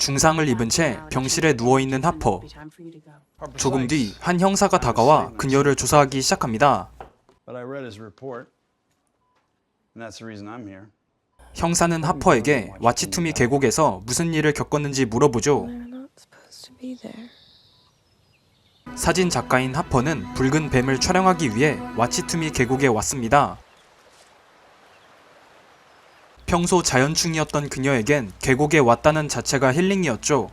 중상을 입은 채 병실에 누워있는 하퍼. 조금 뒤 한 형사가 다가와 그녀를 조사하기 시작합니다. 형사는 하퍼에게 와치투미 계곡에서 무슨 일을 겪었는지 물어보죠. 사진 작가인 하퍼는 붉은 뱀을 촬영하기 위해 와치투미 계곡에 왔습니다. 평소 자연충이었던 그녀에겐 계곡에 왔다는 자체가 힐링이었죠.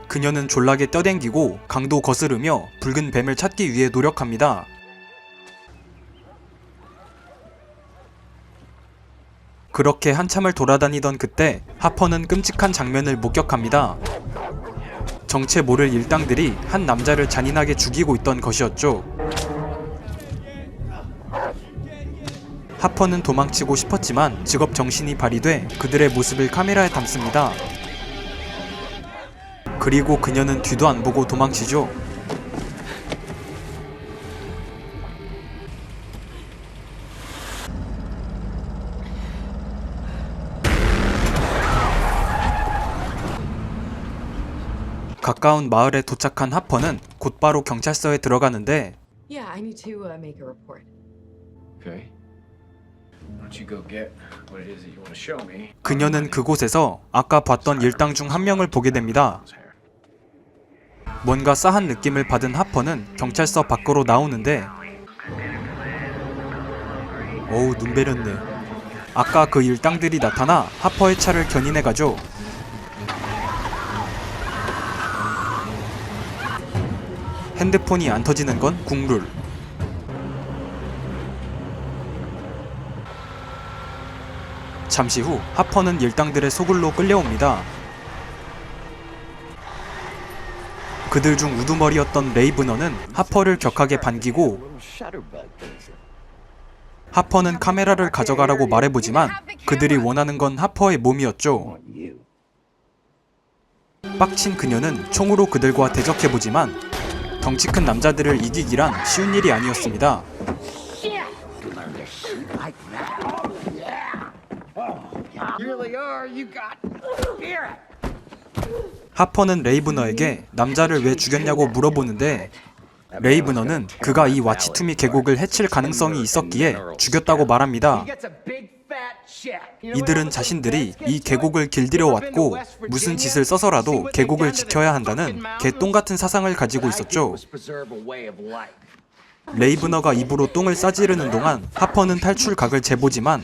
그녀는 졸라게 떠댕기고 강도 거스르며 붉은 뱀을 찾기 위해 노력합니다. 그렇게 한참을 돌아다니던 그때 하퍼는 끔찍한 장면을 목격합니다. 정체 모를 일당들이 한 남자를 잔인하게 죽이고 있던 것이었죠. 하퍼는 도망치고 싶었지만 직업 정신이 발휘돼 그들의 모습을 카메라에 담습니다. 그리고 그녀는 뒤도 안 보고 도망치죠. 가까운 마을에 도착한 하퍼는 곧바로 경찰서에 들어가는데 Yeah, I need to make a report. Okay. Why don't you go get what it is that you want to show me? 그녀는 그곳에서 아까 봤던 일당 중 한 명을 보게 됩니다. 뭔가 싸한 느낌을 받은 하퍼는 경찰서 밖으로 나오는데 어우 눈 베렸네. 아까 그 일당들이 나타나 하퍼의 차를 견인해가죠. 핸드폰이 안 터지는 건 국룰. 잠시 후 하퍼는 일당들의 소굴로 끌려옵니다. 그들 중 우두머리였던 레이브너는 하퍼를 격하게 반기고 하퍼는 카메라를 가져가라고 말해보지만 그들이 원하는 건 하퍼의 몸이었죠. 빡친 그녀는 총으로 그들과 대적해보지만 덩치 큰 남자들을 이기기란 쉬운 일이 아니었습니다. 하퍼는 레이브너에게 남자를 왜 죽였냐고 물어보는데 레이브너는 그가 이 와치투미 계곡을 해칠 가능성이 있었기에 죽였다고 말합니다. 이들은 자신들이 이 계곡을 길들여 왔고 무슨 짓을 써서라도 계곡을 지켜야 한다는 개똥같은 사상을 가지고 있었죠. 레이브너가 입으로 똥을 싸지르는 동안 하퍼는 탈출각을 재보지만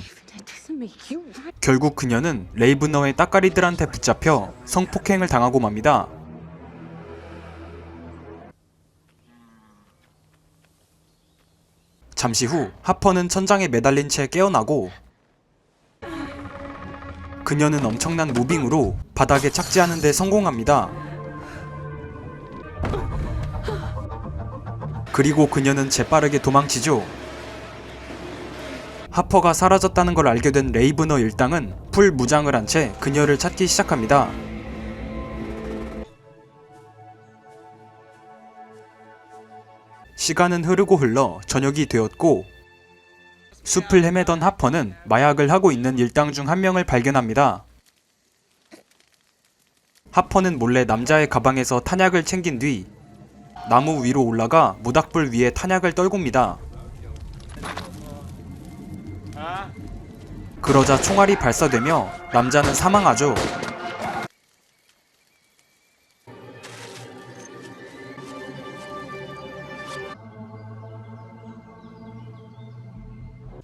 결국 그녀는 레이브너의 따까리들한테 붙잡혀 성폭행을 당하고 맙니다. 잠시 후 하퍼는 천장에 매달린 채 깨어나고 그녀는 엄청난 무빙으로 바닥에 착지하는 데 성공합니다. 그리고 그녀는 재빠르게 도망치죠. 하퍼가 사라졌다는 걸 알게 된 레이브너 일당은 풀 무장을 한 채 그녀를 찾기 시작합니다. 시간은 흐르고 흘러 저녁이 되었고 숲을 헤매던 하퍼는 마약을 하고 있는 일당 중 한 명을 발견합니다. 하퍼는 몰래 남자의 가방에서 탄약을 챙긴 뒤 나무 위로 올라가 모닥불 위에 탄약을 떨굽니다. 그러자 총알이 발사되며 남자는 사망하죠.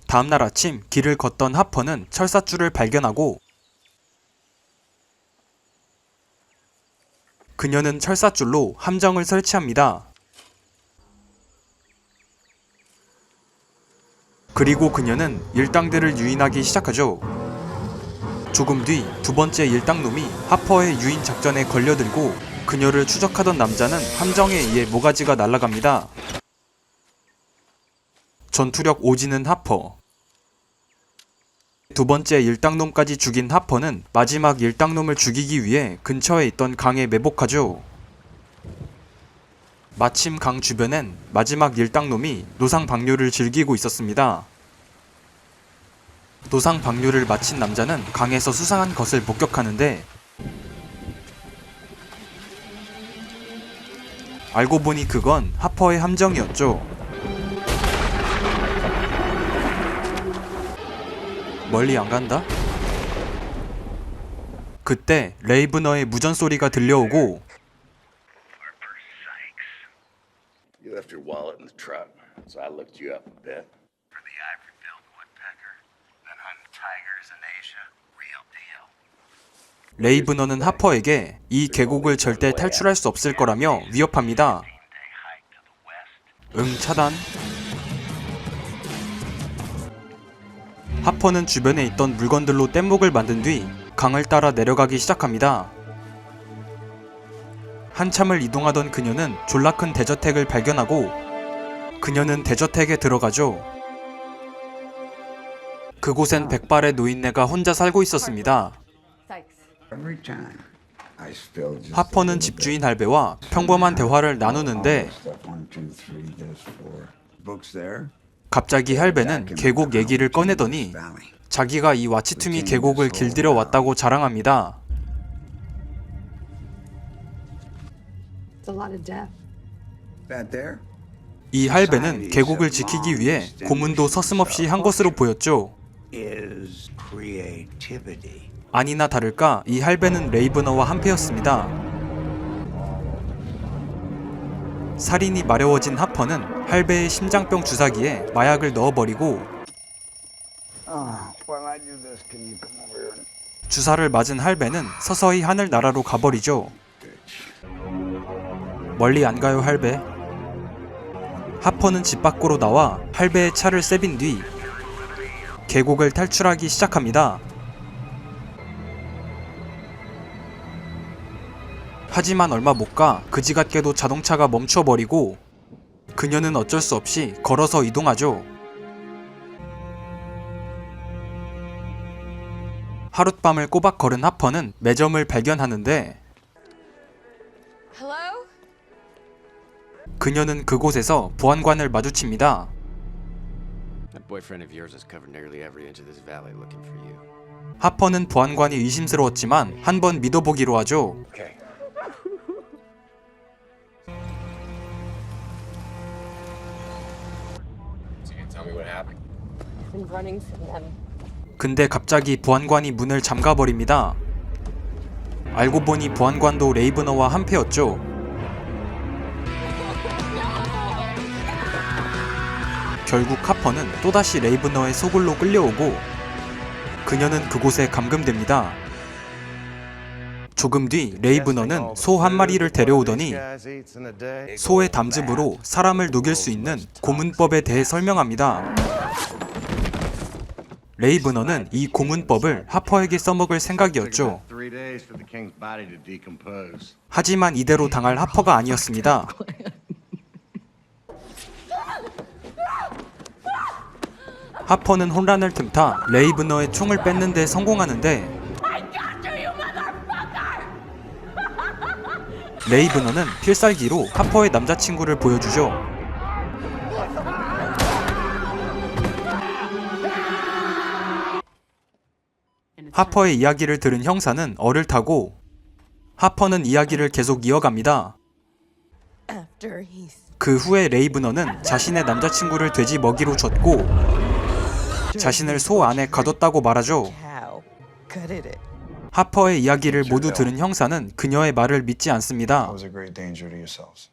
다음날 아침 길을 걷던 하퍼는 철사줄을 발견하고 그녀는 철사줄로 함정을 설치합니다. 그리고 그녀는 일당들을 유인하기 시작하죠. 조금 뒤 두 번째 일당놈이 하퍼의 유인 작전에 걸려들고 그녀를 추적하던 남자는 함정에 의해 모가지가 날아갑니다. 전투력 오지는 하퍼. 두 번째 일당놈까지 죽인 하퍼는 마지막 일당놈을 죽이기 위해 근처에 있던 강에 매복하죠. 마침 강 주변엔 마지막 일당놈이 노상 방뇨를 즐기고 있었습니다. 노상 방류를 마친 남자는 강에서 수상한 것을 목격하는데 알고 보니 그건 하퍼의 함정이었죠. 멀리 안 간다? 그때 레이브너의 무전 소리가 들려오고 You left your wallet in the truck, so I looked you up a bit. For the ivory-billed woodpecker, been hunting tigers in Asia, real deal. 레이브너는 하퍼에게 이 계곡을 절대 탈출할 수 없을 거라며 위협합니다. 응, 차단. 하퍼는 주변에 있던 물건들로 뗏목을 만든 뒤 강을 따라 내려가기 시작합니다. 한참을 이동하던 그녀는 졸라 큰 대저택을 발견하고 그녀는 대저택에 들어가죠. 그곳엔 백발의 노인네가 혼자 살고 있었습니다. Every time I spill just 하퍼는 집주인 할배와 평범한 대화를 나누는데 stuff 1, 2, 3, this, 4. Books there. 갑자기 할배는 계곡 얘기를 꺼내더니 Valley. 자기가 이 와치투미 계곡을 길들여 왔다고 자랑합니다. It's a lot of death. That there? 이 할배는 계곡을 지키기 위해 고문도 서슴없이 한 것으로 보였죠. Is creativity. 아니나 다를까 이 할배는 레이브너와 한패였습니다. 살인이 마려워진 하퍼는 할배의 심장병 주사기에 마약을 넣어버리고 While I do this, can you come over here? 주사를 맞은 할배는 서서히 하늘나라로 가버리죠. 멀리 안 가요, 할배. 하퍼는 집 밖으로 나와 할배의 차를 세빈 뒤 계곡을 탈출하기 시작합니다. 하지만 얼마 못 가 그지같게도 자동차가 멈춰버리고 그녀는 어쩔 수 없이 걸어서 이동하죠. 하룻밤을 꼬박 걸은 하퍼는 매점을 발견하는데 Hello? 그녀는 그곳에서 보안관을 마주칩니다. That boyfriend of yours has covered nearly every inch of this valley looking for you. 하퍼는 보안관이 의심스러웠지만 한번 믿어보기로 하죠. Okay. So you can tell me what happened? I've been running from them. 근데 갑자기 보안관이 문을 잠가버립니다. 알고 보니 보안관도 레이브너와 한패였죠. 결국 하퍼는 또다시 레이브너의 소굴로 끌려오고 그녀는 그곳에 감금됩니다. 조금 뒤 레이브너는 소 한 마리를 데려오더니 소의 담즙으로 사람을 녹일 수 있는 고문법에 대해 설명합니다. 레이브너는 이 고문법을 하퍼에게 써먹을 생각이었죠. 3 days for the king's body to decompose. 하지만 이대로 당할 하퍼가 아니었습니다. 하퍼는 혼란을 틈타 레이브너의 총을 뺏는 데 성공하는데 레이브너는 필살기로 하퍼의 남자친구를 보여주죠. 하퍼의 이야기를 들은 형사는 얼을 타고 하퍼는 이야기를 계속 이어갑니다. After he's 그 후에 레이브너는 자신의 남자친구를 돼지 먹이로 줬고 자신을 소 안에 가뒀다고 말하죠. cow gutted it. 하퍼의 이야기를 모두 들은 형사는 그녀의 말을 믿지 않습니다. was a great danger to yourselves.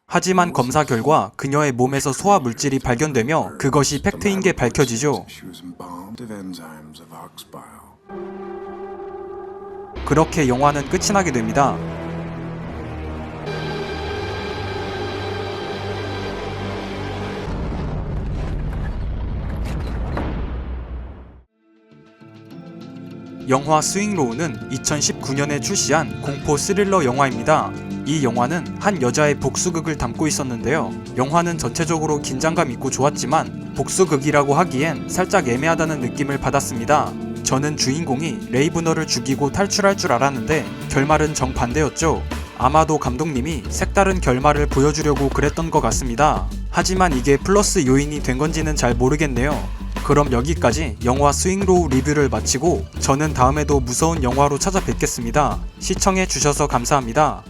하지만 검사 결과 그녀의 몸에서 소화 물질이 발견되며 그것이 팩트인 게 밝혀지죠. She was embalmed of enzymes of ox bile. 그렇게 영화는 끝이 나게 됩니다. 영화 스윙로우는 2019년에 출시한 공포 스릴러 영화입니다. 이 영화는 한 여자의 복수극을 담고 있었는데요. 영화는 전체적으로 긴장감 있고 좋았지만 복수극이라고 하기엔 살짝 애매하다는 느낌을 받았습니다. 저는 주인공이 레이브너를 죽이고 탈출할 줄 알았는데 결말은 정반대였죠. 아마도 감독님이 색다른 결말을 보여주려고 그랬던 것 같습니다. 하지만 이게 플러스 요인이 된 건지는 잘 모르겠네요. 그럼 여기까지 영화 스윙로우 리뷰를 마치고 저는 다음에도 무서운 영화로 찾아뵙겠습니다. 시청해주셔서 감사합니다.